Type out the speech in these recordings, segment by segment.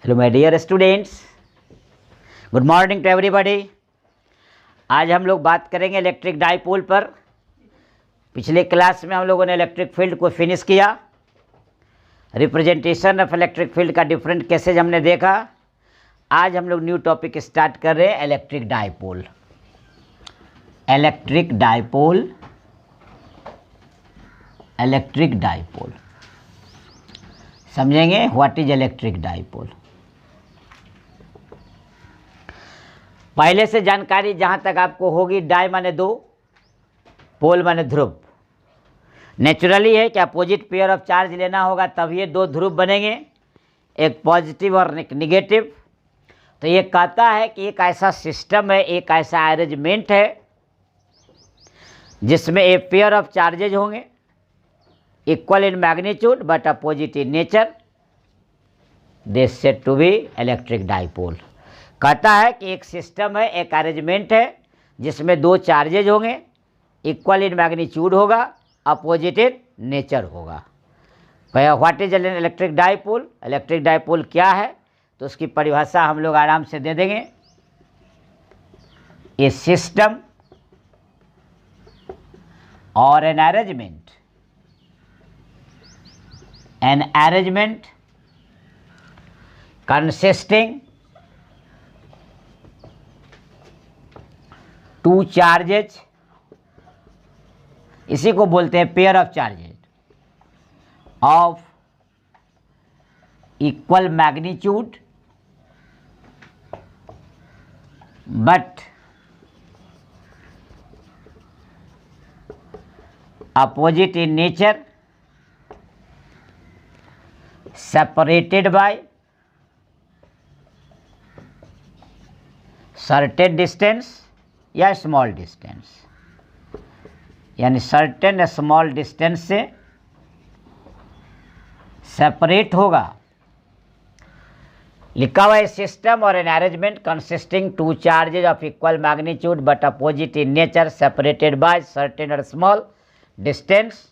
Hello my dear students, good morning to everybody. आज हम लोग बात करेंगे इलेक्ट्रिक डाइपोल पर। पिछले क्लास में हम लोगों ने इलेक्ट्रिक फील्ड को फिनिश किया। रिप्रेजेंटेशन ऑफ इलेक्ट्रिक फील्ड का डिफरेंट केसेज हमने देखा। आज हम लोग न्यू टॉपिक स्टार्ट कर रहे हैं, electric dipole. Electric dipole, electric dipole समझेंगे। What is electric dipole? पहले से जानकारी जहाँ तक आपको होगी, डाई माने दो, पोल माने ध्रुव। नेचुरली है कि अपोजिट पेयर ऑफ चार्ज लेना होगा, तब ये दो ध्रुव बनेंगे, एक पॉजिटिव और एक निगेटिव। तो ये कहता है कि एक ऐसा सिस्टम है, एक ऐसा अरेंजमेंट है जिसमें ए पेयर ऑफ चार्जेज होंगे equal in magnitude but opposite in nature, this said to be electric dipole. कहता है कि एक सिस्टम है, एक अरेंजमेंट है जिसमें दो चार्जेज होंगे, इक्वल इन मैग्नीट्यूड होगा, अपोजिट इन नेचर होगा। What is electric dipole? Electric dipole क्या है, तो उसकी परिभाषा हम लोग आराम से दे देंगे। ए सिस्टम और an arrangement consisting two charges, इसी को बोलते हैं pair of charges of equal magnitude but opposite in nature, separated by certain distance या स्मॉल डिस्टेंस, यानी सर्टेन स्मॉल डिस्टेंस से सेपरेट होगा। लिखा हुआ है सिस्टम और an arrangement consisting two charges of equal magnitude but opposite in nature separated by certain और small distance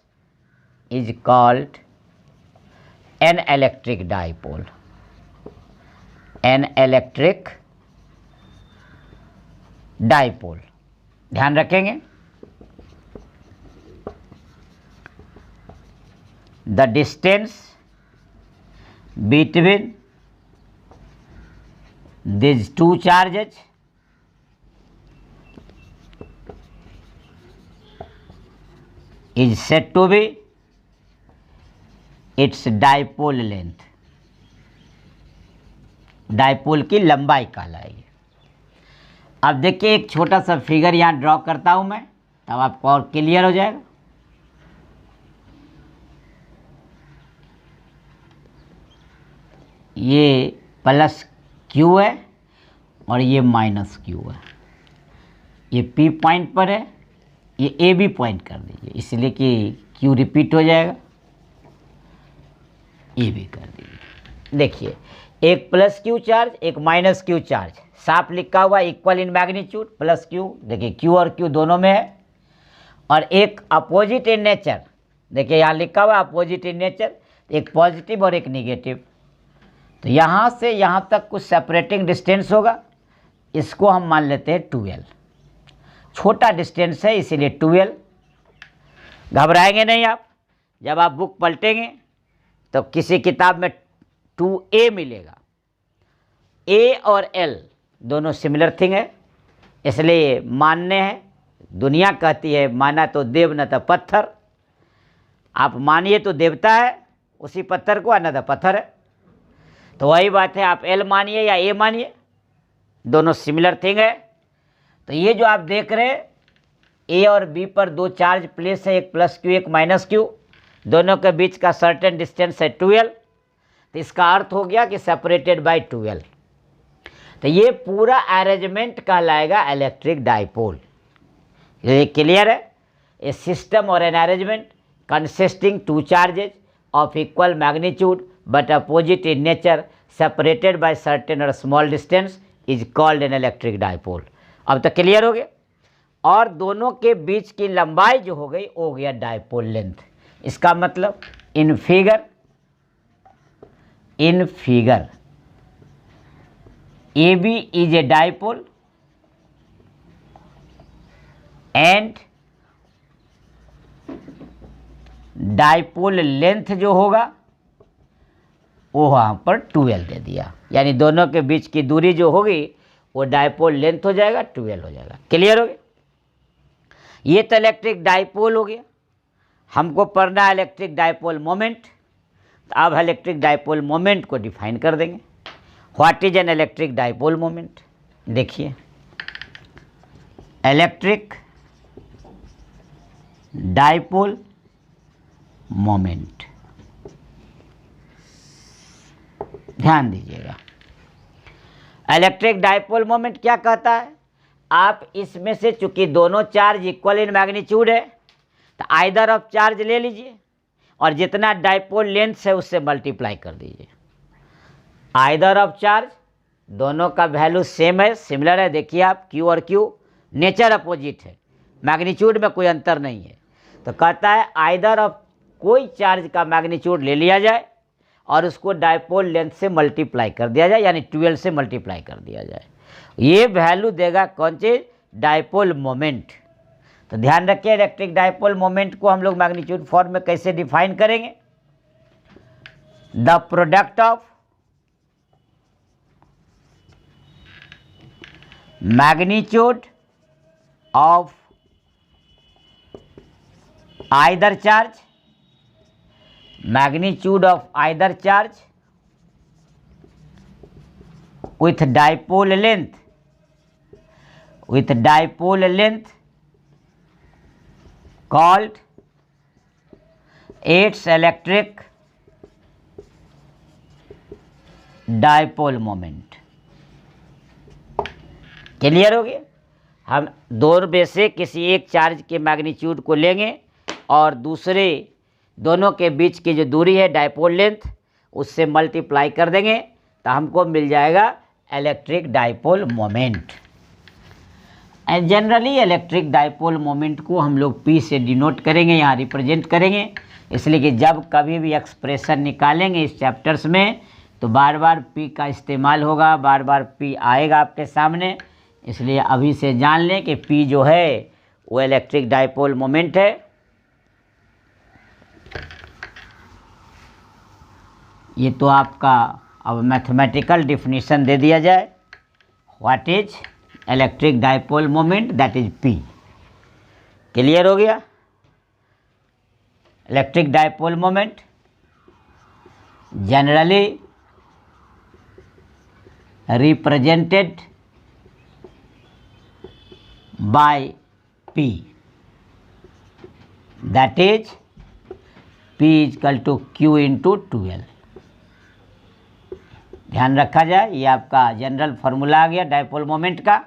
is called an electric dipole. An electric dipole, ध्यान रखेंगे। The distance between these two charges is said to be its dipole length। Dipole की लंबाई कहलाएगी। अब देखिए, एक छोटा सा फिगर यहाँ ड्रॉ करता हूँ मैं, तब आपको और क्लियर हो जाएगा। ये प्लस क्यू है और ये माइनस क्यू है। ये पी पॉइंट पर है, ये ए बी पॉइंट कर दीजिए, इसलिए कि क्यू रिपीट हो जाएगा। ए भी कर दीजिए। देखिए, एक प्लस क्यू चार्ज, एक माइनस क्यू चार्ज, साफ लिखा हुआ equal in magnitude plus Q, देखिए क्यू और क्यू दोनों में है। और एक अपोजिट इन नेचर, देखिए यहाँ लिखा हुआ अपोजिट इन नेचर, एक पॉजिटिव और एक निगेटिव। तो यहाँ से यहाँ तक कुछ सेपरेटिंग डिस्टेंस होगा, इसको हम मान लेते हैं 2L। छोटा डिस्टेंस है इसीलिए 2L। घबराएंगे नहीं आप, जब आप बुक पलटेंगे तो किसी किताब में 2A मिलेगा। A और L दोनों सिमिलर थिंग है, इसलिए मानने हैं। दुनिया कहती है माना तो देव न तो पत्थर। आप मानिए तो देवता है उसी पत्थर को, न तो पत्थर है। तो वही बात है, आप L मानिए या A मानिए, दोनों सिमिलर थिंग है। तो ये जो आप देख रहे हैं, A और B पर दो चार्ज प्लेस है, एक प्लस क्यू एक माइनस क्यू, दोनों के बीच का सर्टेन डिस्टेंस है 2L। तो इसका अर्थ हो गया कि सेपरेटेड बाय 2L। तो ये पूरा अरेंजमेंट कहलाएगा इलेक्ट्रिक डाइपोल। ये क्लियर है? ए सिस्टम और an arrangement consisting two charges of equal magnitude but opposite in nature separated by certain और small distance is called an electric dipole. अब तो क्लियर हो गया। और दोनों के बीच की लंबाई जो हो गई हो गया डाइपोल लेंथ। इसका मतलब in figure AB is a dipole and dipole length जो होगा वो वहाँ पर 12 दे दिया, यानी दोनों के बीच की दूरी जो होगी वो डाइपोल लेंथ हो जाएगा, 12 हो जाएगा। क्लियर हो गया? ये तो इलेक्ट्रिक डाइपोल हो गया। हमको पढ़ना है इलेक्ट्रिक डाइपोल मोमेंट, तो अब इलेक्ट्रिक डाइपोल मोमेंट को डिफाइन कर देंगे। What is an electric dipole moment? देखिए, इलेक्ट्रिक डाइपोल मोमेंट, ध्यान दीजिएगा। इलेक्ट्रिक डाइपोल मोमेंट क्या कहता है? आप इसमें से चूंकि दोनों चार्ज इक्वल इन मैग्नीट्यूड है तो आइदर ऑफ चार्ज ले लीजिए और जितना डाइपोल लेंथ है उससे मल्टीप्लाई कर दीजिए। आइदर ऑफ चार्ज, दोनों का वैल्यू सेम है, सिमिलर है। देखिए आप, Q और Q नेचर अपोजिट है, मैग्नीट्यूड में कोई अंतर नहीं है। तो कहता है आइदर ऑफ कोई चार्ज का मैग्नीट्यूड ले लिया जाए और उसको डाइपोल लेंथ से मल्टीप्लाई कर दिया जाए, यानी 12 से मल्टीप्लाई कर दिया जाए। ये वैल्यू देगा कौन चीज? Dipole moment. तो ध्यान रखिए, इलेक्ट्रिक डाइपोल मोमेंट को हम लोग मैग्नीट्यूड फॉर्म में कैसे डिफाइन करेंगे? The product of magnitude of either charge, magnitude of either charge with dipole length called its electric dipole moment। Clear हो गया? हम दो में से किसी एक चार्ज के मैग्नीट्यूड को लेंगे और दूसरे दोनों के बीच की जो दूरी है डाइपोल लेंथ, उससे मल्टीप्लाई कर देंगे तो हमको मिल जाएगा electric dipole moment. And generally electric dipole moment को हम लोग P से डिनोट करेंगे, यहाँ रिप्रेजेंट करेंगे, इसलिए कि जब कभी भी एक्सप्रेशन निकालेंगे इस चैप्टर्स में तो बार बार P का इस्तेमाल होगा, बार बार P आएगा आपके सामने। इसलिए अभी से जान लें कि P जो है वो इलेक्ट्रिक डाइपोल मोमेंट है। ये तो आपका अब मैथमेटिकल डिफिनीशन दे दिया जाए। What is electric dipole moment? That is P। Clear हो गया? Electric dipole moment generally represented by P, that is P equal to Q into 12। ध्यान रखा जाए, ये आपका जनरल फॉर्मूला आ गया डाइपोल मोमेंट का।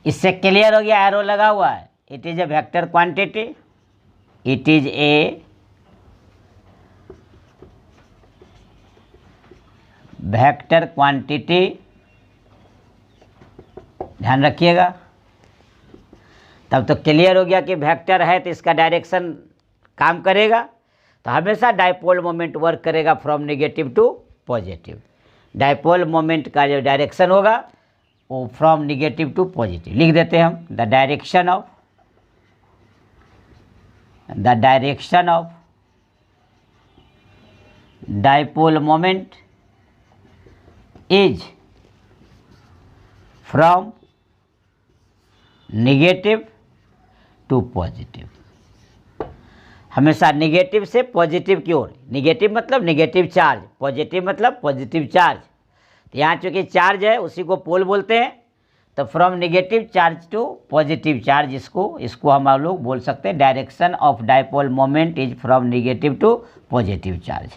इससे क्लियर हो गया? एरो लगा हुआ है। It is a vector quantity, it is a vector quantity, ध्यान रखिएगा। तब तो क्लियर हो गया कि वेक्टर है तो इसका डायरेक्शन काम करेगा। तो हमेशा डाइपोल मोमेंट वर्क करेगा from negative to positive. Dipole moment का जो डायरेक्शन होगा वो फ्रॉम नेगेटिव टू पॉजिटिव लिख देते हैं हम। The direction of dipole moment is from negative to positive. हमेशा नेगेटिव से पॉजिटिव की ओर। नेगेटिव मतलब नेगेटिव चार्ज, पॉजिटिव मतलब पॉजिटिव चार्ज। तो यहाँ चूँकि चार्ज है उसी को पोल बोलते हैं, तो from negative charge to positive charge, इसको हम लोग बोल सकते हैं direction of dipole moment is from negative to positive charge.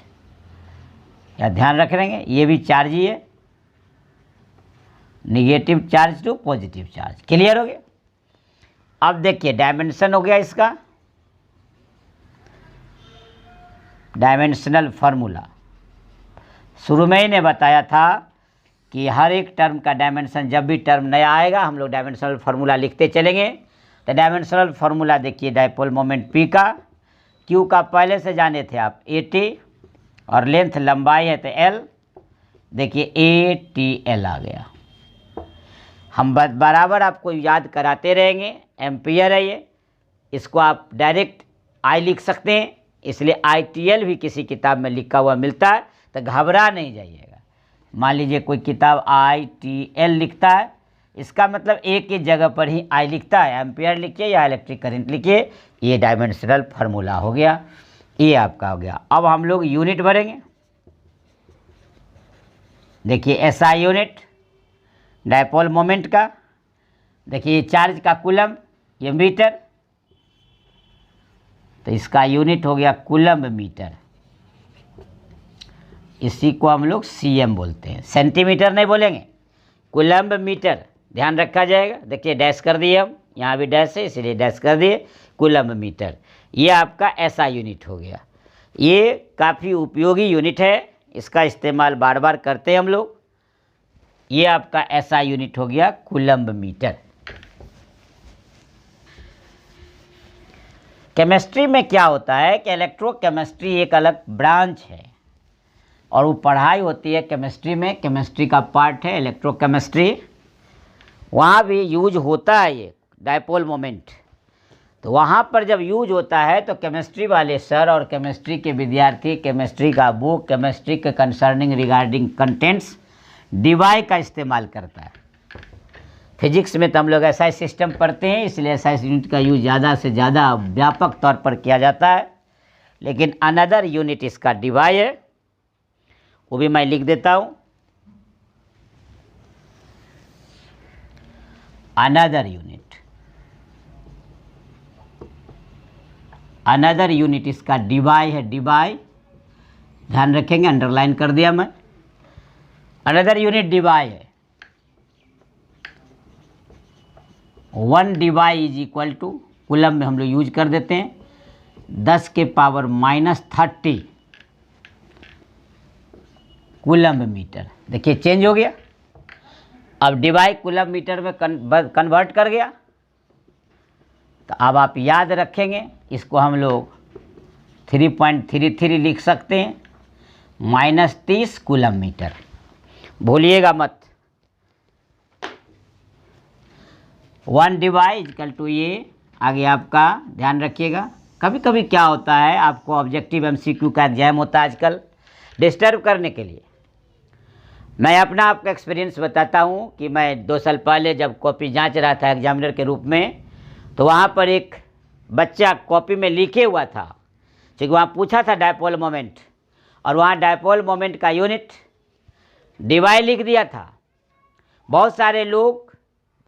या ध्यान रख लेंगे, ये भी चार्ज ही है, negative charge to positive charge. Clear हो गया? अब देखिए डायमेंशन हो गया इसका, डायमेंशनल फार्मूला। शुरू में ही ने बताया था कि हर एक टर्म का डायमेंशन, जब भी टर्म नया आएगा हम लोग डायमेंशनल फार्मूला लिखते चलेंगे। तो डायमेंशनल फार्मूला देखिए डाइपोल मोमेंट P का, Q का पहले से जाने थे आप 80 और लेंथ लंबाई है तो L, देखिए ATL आ गया। हम बराबर आपको याद कराते रहेंगे। एम्पियर है ये, इसको आप डायरेक्ट आई लिख सकते हैं, इसलिए ITL भी किसी किताब में लिखा हुआ मिलता है तो घबरा नहीं जाइएगा। मान लीजिए कोई किताब ITL लिखता है, इसका मतलब एक ही जगह पर ही आई लिखता है, एम्पियर लिखिए या इलेक्ट्रिक करंट लिखिए। ये डायमेंशनल फार्मूला हो गया, ये आपका हो गया। अब हम लोग यूनिट भरेंगे। देखिए SI यूनिट डायपोल मोमेंट का, देखिए चार्ज का कूलम, ये मीटर, तो इसका यूनिट हो गया कूलम मीटर। इसी को हम लोग CM बोलते हैं, सेंटीमीटर नहीं बोलेंगे, कूलम मीटर ध्यान रखा जाएगा। देखिए डैश कर दिए हम, यहाँ भी डैश है इसलिए डैश कर दिए, कूलम मीटर। ये आपका SI यूनिट हो गया। ये काफ़ी उपयोगी यूनिट है, इसका इस्तेमाल बार बार करते हैं हम लोग। ये आपका SI यूनिट हो गया कूलम मीटर। केमिस्ट्री में क्या होता है कि इलेक्ट्रोकेमिस्ट्री एक अलग ब्रांच है और वो पढ़ाई होती है केमिस्ट्री में, केमिस्ट्री का पार्ट है इलेक्ट्रोकेमिस्ट्री। वहाँ भी यूज होता है ये डायपोल मोमेंट। तो वहाँ पर जब यूज होता है तो केमिस्ट्री वाले सर और केमिस्ट्री के विद्यार्थी केमिस्ट्री का बुक, केमिस्ट्री के कंसर्निंग रिगार्डिंग कंटेंट्स डिवाई का इस्तेमाल करता है। फिजिक्स में तो हम लोग SI सिस्टम पढ़ते हैं, इसलिए SI यूनिट का यूज ज़्यादा से ज़्यादा व्यापक तौर पर किया जाता है। लेकिन अनदर यूनिट इसका डिवाई है, वो भी मैं लिख देता हूँ। अनदर यूनिट इसका डिवाई है, डिवाई ध्यान रखेंगे, अंडरलाइन कर दिया मैं। अनदर यूनिट डिवाई है। 1 Dibai is equal to, coulomb में हम लोग यूज कर देते हैं, 10 के पावर -30 कूलम मीटर। देखिए चेंज हो गया, अब डिवाई कूलम मीटर में कन्वर्ट कर गया। तो अब आप याद रखेंगे, इसको हम लोग 3.33 लिख सकते हैं, -30 कूलम मीटर, भूलिएगा मत। 1 डिवाई इक्वल टू ये आगे आपका ध्यान रखिएगा। कभी कभी क्या होता है, आपको ऑब्जेक्टिव MCQ का एग्जाम होता है आजकल, डिस्टर्ब करने के लिए मैं अपना आपका एक्सपीरियंस बताता हूँ कि मैं 2 साल पहले जब कॉपी जांच रहा था एग्जामिनर के रूप में, तो वहाँ पर एक बच्चा कॉपी में लिखे हुआ था, क्योंकि वहाँ पूछा था डायपोल मोमेंट, और वहाँ डायपोल मोमेंट का यूनिट डिवाई लिख दिया था। बहुत सारे लोग,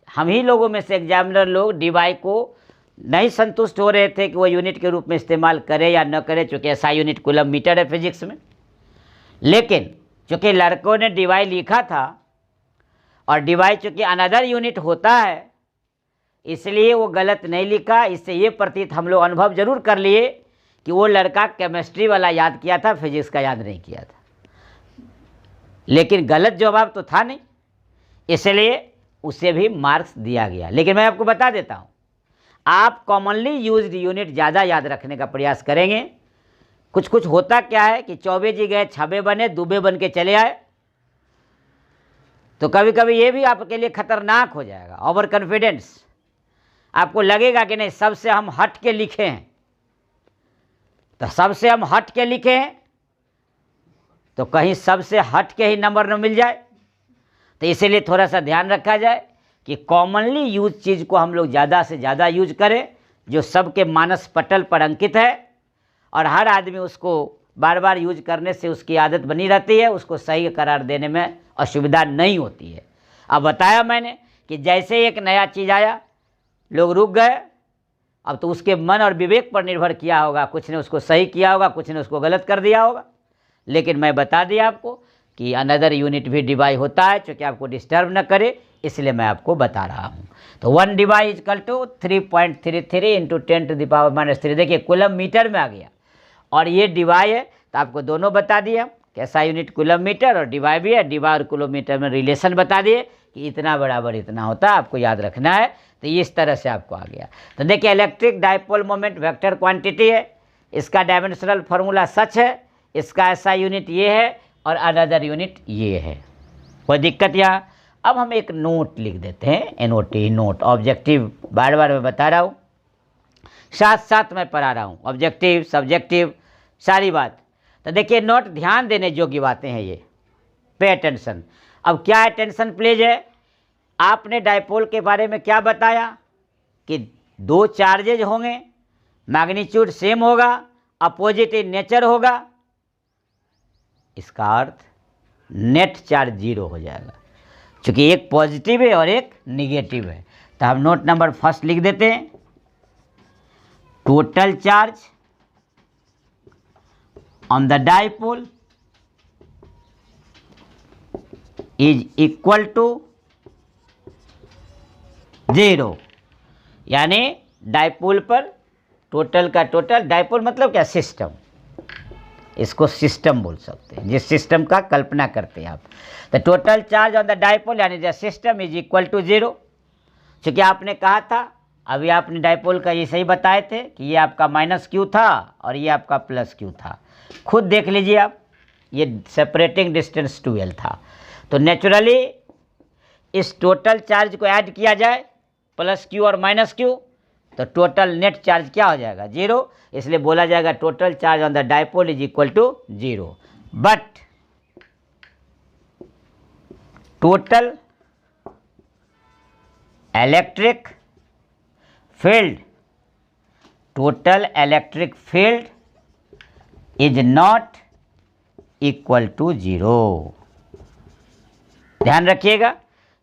हम ही लोगों में से एग्जामिनर लोग डिवाई को नहीं संतुष्ट हो रहे थे कि वो यूनिट के रूप में इस्तेमाल करे या न करे, चूँकि SI यूनिट कूलम मीटर है फिजिक्स में। लेकिन चूँकि लड़कों ने डिवाई लिखा था और डिवाई चूँकि अनदर यूनिट होता है, इसलिए वो गलत नहीं लिखा। इससे ये प्रतीत हम लोग अनुभव जरूर कर लिए कि वो लड़का केमिस्ट्री वाला याद किया था, फिजिक्स का याद नहीं किया था। लेकिन गलत जवाब तो था नहीं, इसलिए उसे भी मार्क्स दिया गया। लेकिन मैं आपको बता देता हूँ, आप कॉमनली यूज्ड यूनिट ज़्यादा याद रखने का प्रयास करेंगे। कुछ कुछ होता क्या है कि चौबे जी गए छबे बने, दुबे बन के चले आए, तो कभी कभी ये भी आपके लिए खतरनाक हो जाएगा। ओवर कॉन्फिडेंस, आपको लगेगा कि नहीं सबसे हम हट के लिखे हैं, तो सबसे हम हट के लिखे हैं तो कहीं सबसे हट के ही नंबर न मिल जाए। तो इसीलिए थोड़ा सा ध्यान रखा जाए कि कॉमनली यूज चीज़ को हम लोग ज़्यादा से ज़्यादा यूज करें, जो सबके मानस पटल पर अंकित है और हर आदमी उसको बार बार यूज करने से उसकी आदत बनी रहती है, उसको सही करार देने में असुविधा नहीं होती है। अब बताया मैंने कि जैसे एक नया चीज़ आया लोग रुक गए, अब तो उसके मन और विवेक पर निर्भर किया होगा, कुछ ने उसको सही किया होगा, कुछ ने उसको गलत कर दिया होगा। लेकिन मैं बता दिया आपको कि अनदर यूनिट भी डिवाई होता है, चूँकि आपको डिस्टर्ब न करे इसलिए मैं आपको बता रहा हूँ। तो 1 डिवाई इक्वल टू 3.33 इंटू 10⁻⁻3। देखिए कूलम मीटर में आ गया और ये डिवाई है, तो आपको दोनों बता दिया कैसा यूनिट कूलम मीटर और डिवाई भी है। डिवाई और कूलम मीटर में रिलेशन बता दिए कि इतना बराबर इतना होता है, आपको याद रखना है। तो इस तरह से आपको आ गया। तो देखिए electric dipole moment vector quantity है, इसका डायमेंशनल फार्मूला सच है, इसका SI यूनिट ये है और अनदर यूनिट ये है। कोई दिक्कत यहाँ? अब हम एक नोट लिख देते हैं, NOT, नोट। ऑब्जेक्टिव बार बार मैं बता रहा हूँ, साथ साथ मैं पढ़ा रहा हूँ, ऑब्जेक्टिव सब्जेक्टिव सारी बात। तो देखिए नोट, ध्यान देने योग्य बातें हैं ये, पे अटेंशन। अब क्या अटेंशन प्लीज है, आपने डायपोल के बारे में क्या बताया कि दो चार्जेज होंगे, मैग्नीट्यूड सेम होगा, अपोजिट इन नेचर होगा, इसका अर्थ नेट चार्ज 0 हो जाएगा, क्योंकि एक पॉजिटिव है और एक निगेटिव है। तो हम नोट नंबर फर्स्ट लिख देते हैं, total charge on the dipole is equal to 0। यानी डायपोल पर टोटल का टोटल, डायपोल मतलब क्या, सिस्टम, इसको सिस्टम बोल सकते हैं, जिस सिस्टम का कल्पना करते हैं आप। तो total charge on the dipole यानी the system is equal to 0। क्योंकि आपने कहा था, अभी आपने डायपोल का ये सही बताए थे कि ये आपका -q था और ये आपका +q था। खुद देख लीजिए आप, ये सेपरेटिंग डिस्टेंस 12 था। तो नेचुरली इस टोटल चार्ज को ऐड किया जाए, +q और -q, तो टोटल नेट चार्ज क्या हो जाएगा, 0। इसलिए बोला जाएगा total charge on the dipole is equal to 0। But total electric field, total electric field is not equal to 0। ध्यान रखिएगा,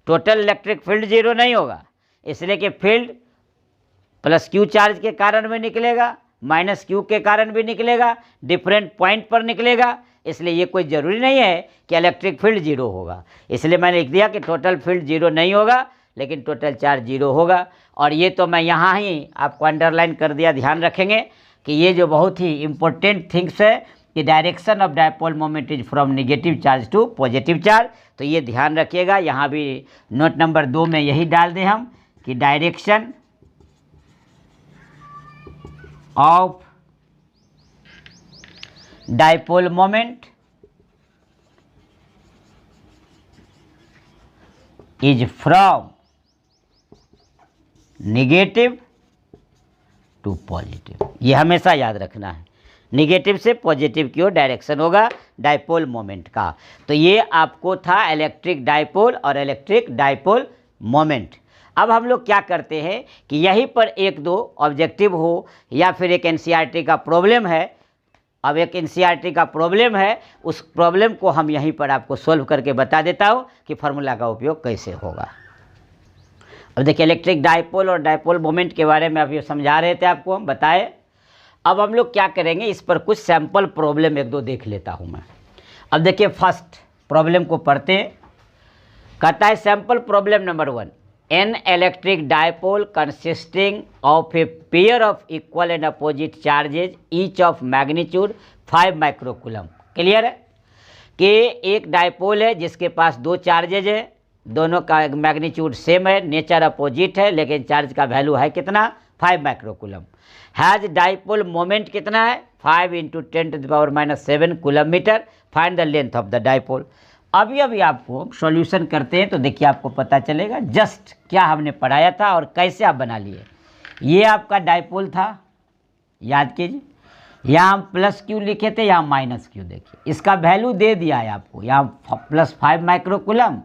टोटल इलेक्ट्रिक फील्ड 0 नहीं होगा, इसलिए कि फील्ड +q चार्ज के कारण भी निकलेगा, -q के कारण भी निकलेगा, डिफरेंट पॉइंट पर निकलेगा। इसलिए ये कोई ज़रूरी नहीं है कि इलेक्ट्रिक फील्ड 0 होगा। इसलिए मैंने लिख दिया कि टोटल फील्ड 0 नहीं होगा, लेकिन टोटल चार्ज 0 होगा। और ये तो मैं यहाँ ही आपको अंडरलाइन कर दिया, ध्यान रखेंगे कि ये जो बहुत ही इम्पोर्टेंट थिंग्स है कि direction of dipole moment is from negative charge to positive charge. तो ये ध्यान रखिएगा, यहाँ भी नोट नंबर 2 में यही डाल दें हम कि direction of dipole moment is from negative to positive. ये हमेशा याद रखना है, नेगेटिव से पॉजिटिव की ओर डायरेक्शन होगा डायपोल मोमेंट का। तो ये आपको था इलेक्ट्रिक डायपोल और इलेक्ट्रिक डायपोल मोमेंट। अब हम लोग क्या करते हैं कि यहीं पर एक दो ऑब्जेक्टिव हो या फिर एक एनसीईआरटी का प्रॉब्लम है। अब एक एनसीईआरटी का प्रॉब्लम है, उस प्रॉब्लम को हम यहीं पर आपको सॉल्व करके बता देता हूँ कि फार्मूला का उपयोग कैसे होगा। अब देखिए, इलेक्ट्रिक डायपोल और डायपोल मोमेंट के बारे में अभी समझा रहे थे आपको, हम बताए। अब हम लोग क्या करेंगे, इस पर कुछ सैम्पल प्रॉब्लम एक दो देख लेता हूँ मैं। अब देखिए, फर्स्ट प्रॉब्लम को पढ़ते हैं। कहता है sample problem number 1, an electric dipole consisting of A pair of equal and opposite charges each of magnitude 5 microcoulomb. Clear है कि एक डायपोल है जिसके पास दो चार्जेज है, दोनों का मैग्नीट्यूड सेम है, नेचर अपोजिट है, लेकिन चार्ज का वैल्यू है कितना, 5 माइक्रोकूलम। हैज डायपोल मोमेंट कितना है, 5 × 10⁻⁷ coulomb metre. Find the length of the dipole. अभी आपको सॉल्यूशन करते हैं तो देखिए आपको पता चलेगा जस्ट क्या हमने पढ़ाया था और कैसे आप बना लिए। ये आपका डायपोल था, याद कीजिए, यहाँ हम +q लिखे थे, यहाँ -q। देखिए इसका वैल्यू दे दिया है आपको, यहाँ +5 माइक्रोकूलम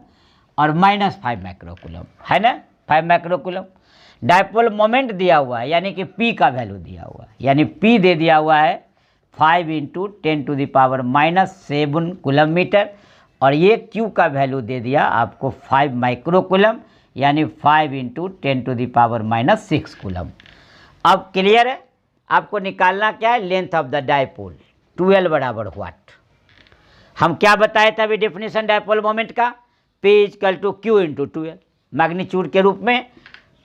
और -5 माइक्रोकूलम है ना, 5 माइक्रोकूलम। डायपोल मोमेंट दिया हुआ है, यानी कि p का वैल्यू दिया हुआ है, यानी p दे दिया हुआ है 5 × 10⁻⁷ कूलम मीटर, और ये q का वैल्यू दे दिया आपको 5 माइक्रोकूलम, यानी 5 × 10⁻⁶ कूलम। अब क्लियर है, आपको निकालना क्या है, लेंथ ऑफ द डायपोल। 12 बराबर व्हाट, हम क्या बताए थे अभी डेफिनेशन डायपोल मोमेंट का, P = Q × 12 मैग्नीट्यूड के रूप में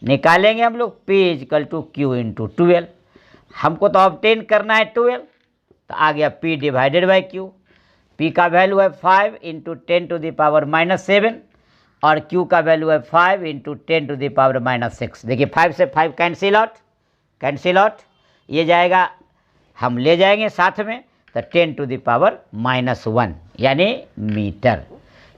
निकालेंगे हम लोग, P = Q × 12। हमको तो ऑब्टेन करना है 12, तो आ गया P / Q। P का वैल्यू है 5 × 10⁻⁷ और Q का वैल्यू है 5 × 10⁻�6। देखिए 5 से 5 कैंसिल आउट, ये जाएगा, हम ले जाएंगे साथ में, तो 10⁻⁻1 यानी मीटर।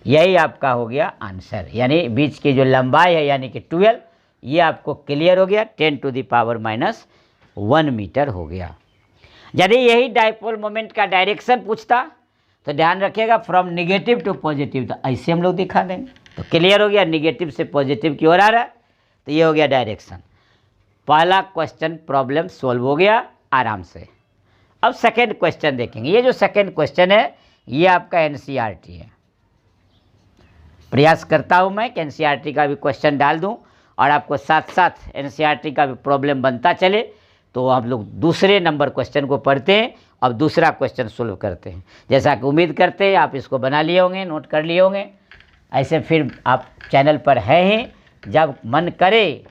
यही आपका हो गया आंसर, यानी बीच की जो लंबाई है यानी कि 12, ये आपको क्लियर हो गया, 10⁻1 मीटर हो गया। यदि यही डाइपोल मोमेंट का डायरेक्शन पूछता तो ध्यान रखिएगा फ्रॉम निगेटिव टू पॉजिटिव, तो ऐसे हम लोग दिखा देंगे। तो क्लियर हो गया, निगेटिव से पॉजिटिव की ओर आ रहा है, तो ये हो गया डायरेक्शन। पहला क्वेश्चन प्रॉब्लम सॉल्व हो गया आराम से। अब सेकेंड क्वेश्चन देखेंगे। ये जो सेकेंड क्वेश्चन है ये आपका एनसीईआरटी है। प्रयास करता हूँ मैं कि एनसीईआरटी का भी क्वेश्चन डाल दूँ और आपको साथ साथ एनसीईआरटी का भी प्रॉब्लम बनता चले, तो हम लोग दूसरे नंबर क्वेश्चन को पढ़ते हैं और दूसरा क्वेश्चन सोल्व करते हैं। जैसा कि उम्मीद करते हैं आप इसको बना लिए होंगे, नोट कर लिए होंगे। ऐसे फिर आप चैनल पर है ही, जब मन करे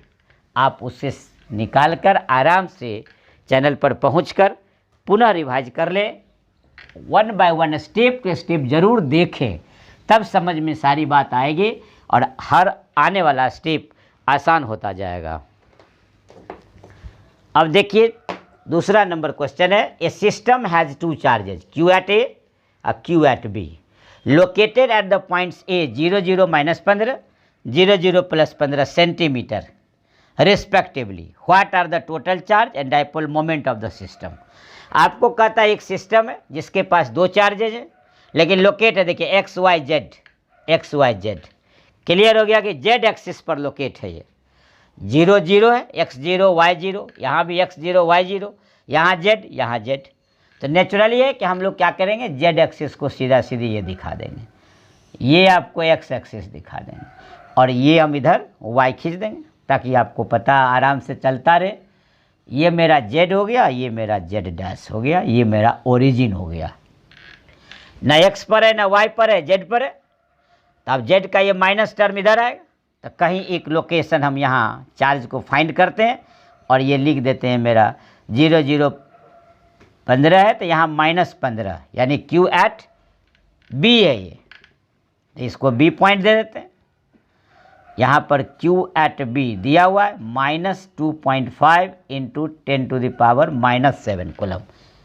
आप उससे निकाल कर आराम से चैनल पर पहुंचकर पुनः रिवाइज कर लें। 1 बाय 1 स्टेप के स्टेप ज़रूर देखें, तब समझ में सारी बात आएगी और हर आने वाला स्टेप आसान होता जाएगा। अब देखिए दूसरा नंबर क्वेश्चन है, a system has 2 charges Q at A और Q at B located at the points A 0 0 -15 0 0 +15 centimetre respectively. What are the total charge and dipole moment of the system. आपको कहता है एक सिस्टम है जिसके पास 2 charges हैं, लेकिन लोकेट है, देखिए एक्स वाई जेड। क्लियर हो गया कि जेड एक्सिस पर लोकेट है। ये 0 0 है, x0 y0, यहाँ भी x0 y0, यहाँ z, यहाँ z। तो नेचुरली है कि हम लोग क्या करेंगे, जेड एक्सिस को सीधा सीधी ये दिखा देंगे, ये आपको x एक्सिस दिखा देंगे और ये हम इधर y खींच देंगे ताकि आपको पता आराम से चलता रहे। ये मेरा z हो गया, ये मेरा z डैश हो गया, ये मेरा ओरिजिन हो गया। ना x पर है ना y पर है, z पर है। तो अब z का ये माइनस टर्म इधर आएगा, तो कहीं एक लोकेशन हम यहाँ चार्ज को फाइंड करते हैं और ये लिख देते हैं मेरा 0 0 15 है, तो यहाँ -15 यानी Q at B है ये, तो इसको B पॉइंट दे देते हैं। यहाँ पर Q at B दिया हुआ है -2.5 × 10⁻⁻7 कूलम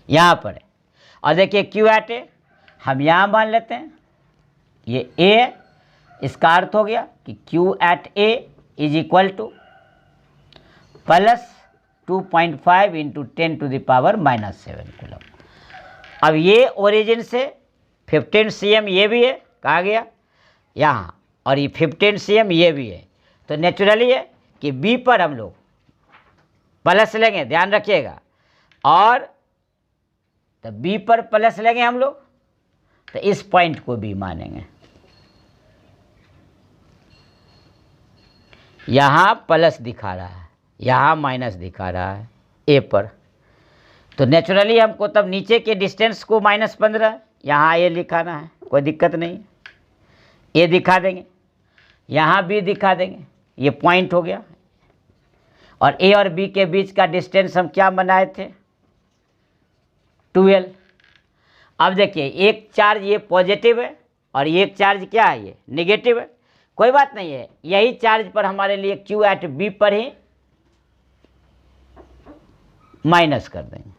यहाँ पर है। और देखिए Q at A हम यहाँ मान लेते हैं, ये A है, इसका अर्थ हो गया कि Q at A = +2.5 × 10⁻⁷ कूलम। अब ये ओरिजिन से 15 cm ये भी है, कहाँ गया यहाँ, और ये 15 cm ये भी है। तो नेचुरली है कि B पर हम लोग प्लस लेंगे, ध्यान रखिएगा, और तो B पर प्लस लेंगे हम लोग, तो इस पॉइंट को B मानेंगे। यहाँ प्लस दिखा रहा है, यहाँ माइनस दिखा रहा है A पर, तो नेचुरली हमको तब नीचे के डिस्टेंस को -15 यहाँ A लिखाना है, कोई दिक्कत नहीं, A दिखा देंगे, यहाँ B दिखा देंगे, ये पॉइंट हो गया। और A और B के बीच का डिस्टेंस हम क्या बनाए थे, 12। अब देखिए एक चार्ज ये पॉजिटिव है और एक चार्ज क्या है, ये नेगेटिव है, कोई बात नहीं है, यही चार्ज पर हमारे लिए Q at B पर ही माइनस कर देंगे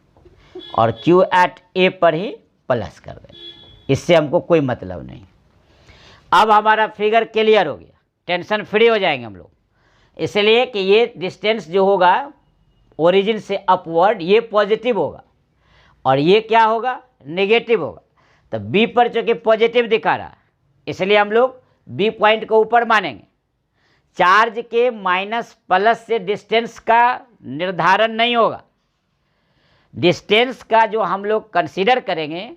और Q at A पर ही प्लस कर देंगे, इससे हमको कोई मतलब नहीं। अब हमारा फिगर क्लियर हो गया, टेंशन फ्री हो जाएंगे हम लोग, इसलिए कि ये डिस्टेंस जो होगा ओरिजिन से अपवर्ड ये पॉजिटिव होगा और ये क्या होगा, नेगेटिव होगा। तो B पर चूँकि पॉजिटिव दिखा रहा है इसलिए हम लोग B पॉइंट को ऊपर मानेंगे। चार्ज के माइनस प्लस से डिस्टेंस का निर्धारण नहीं होगा, डिस्टेंस का जो हम लोग कंसीडर करेंगे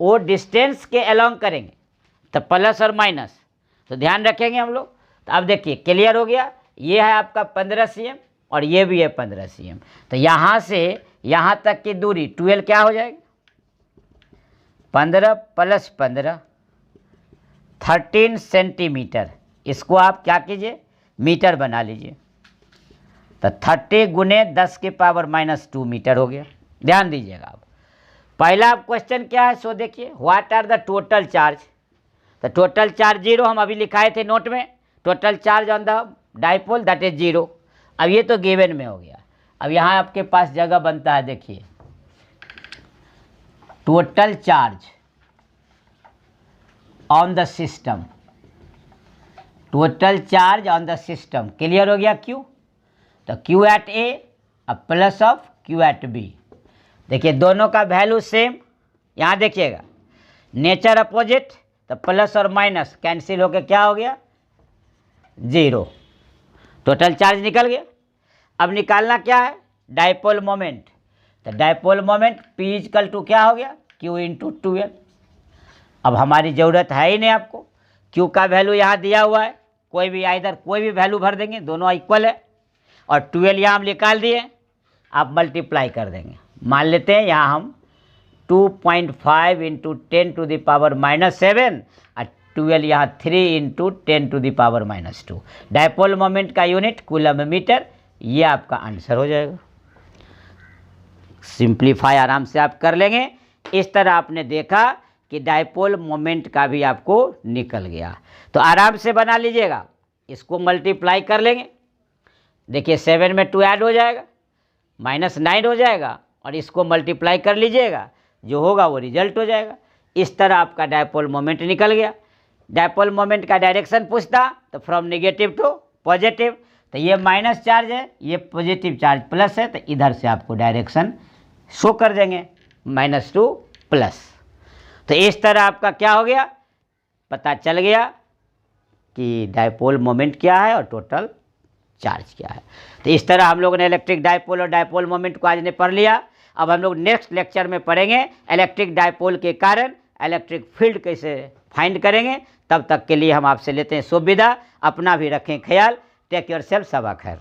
वो डिस्टेंस के अलोंग करेंगे, तो प्लस और माइनस, तो ध्यान रखेंगे हम लोग। तो अब देखिए क्लियर हो गया, ये है आपका 15 cm और ये भी है 15 cm, तो यहाँ से यहाँ तक की दूरी 12 क्या हो जाएगी, 15 + 15 13 सेंटीमीटर। इसको आप क्या कीजिए, मीटर बना लीजिए, तो 30 × 10⁻⁻2 मीटर हो गया। ध्यान दीजिएगा। आप पहला क्वेश्चन क्या है, सो देखिए, what are the total charge. तो टोटल चार्ज 0 हम अभी लिखाए थे नोट में, total charge on the dipole that is 0। अब ये तो गिवन में हो गया। अब यहाँ आपके पास जगह बनता है, देखिए total charge on the system, total charge on the system. Clear हो गया क्यू? तो क्यू एट ए अब plus of Q at B. देखिए दोनों का वैल्यू सेम, यहाँ देखिएगा नेचर अपोजिट, तो प्लस और माइनस कैंसिल होकर क्या हो गया? 0। टोटल चार्ज निकल गया। अब निकालना क्या है? Dipole moment. तो dipole moment P equal to क्या हो गया? Q into 2L। अब हमारी ज़रूरत है ही नहीं आपको, Q का वैल्यू यहाँ दिया हुआ है, कोई भी इधर कोई भी वैल्यू भर देंगे, दोनों इक्वल है। और 2L यहाँ हम निकाल दिए, आप मल्टीप्लाई कर देंगे। मान लेते हैं यहाँ हम 2.5 इंटू 10 टू द पावर -7 और 12 यहाँ 3 into 10 to the power -2। Dipole moment का यूनिट कूलम मीटर, ये आपका आंसर हो जाएगा। सिंप्लीफाई आराम से आप कर लेंगे। इस तरह आपने देखा कि डाइपोल मोमेंट का भी आपको निकल गया। तो आराम से बना लीजिएगा, इसको मल्टीप्लाई कर लेंगे। देखिए 7 में 2 ऐड हो जाएगा, -9 हो जाएगा, और इसको मल्टीप्लाई कर लीजिएगा, जो होगा वो रिजल्ट हो जाएगा। इस तरह आपका डाइपोल मोमेंट निकल गया। डाइपोल मोमेंट का डायरेक्शन पूछता तो फ्रॉम नेगेटिव टू पॉजिटिव, तो ये माइनस चार्ज है, ये पॉजिटिव चार्ज प्लस है, तो इधर से आपको डायरेक्शन शो कर देंगे -2 प्लस। तो इस तरह आपका क्या हो गया? पता चल गया कि डाइपोल मोमेंट क्या है और टोटल चार्ज क्या है। तो इस तरह हम लोगों ने इलेक्ट्रिक डाइपोल और डाइपोल मोमेंट को आज ने पढ़ लिया। अब हम लोग नेक्स्ट लेक्चर में पढ़ेंगे इलेक्ट्रिक डाइपोल के कारण इलेक्ट्रिक फील्ड कैसे फाइंड करेंगे। तब तक के लिए हम आपसे लेते हैं शुभ विदा। अपना भी रखें ख्याल। Take your self. सबा खैर।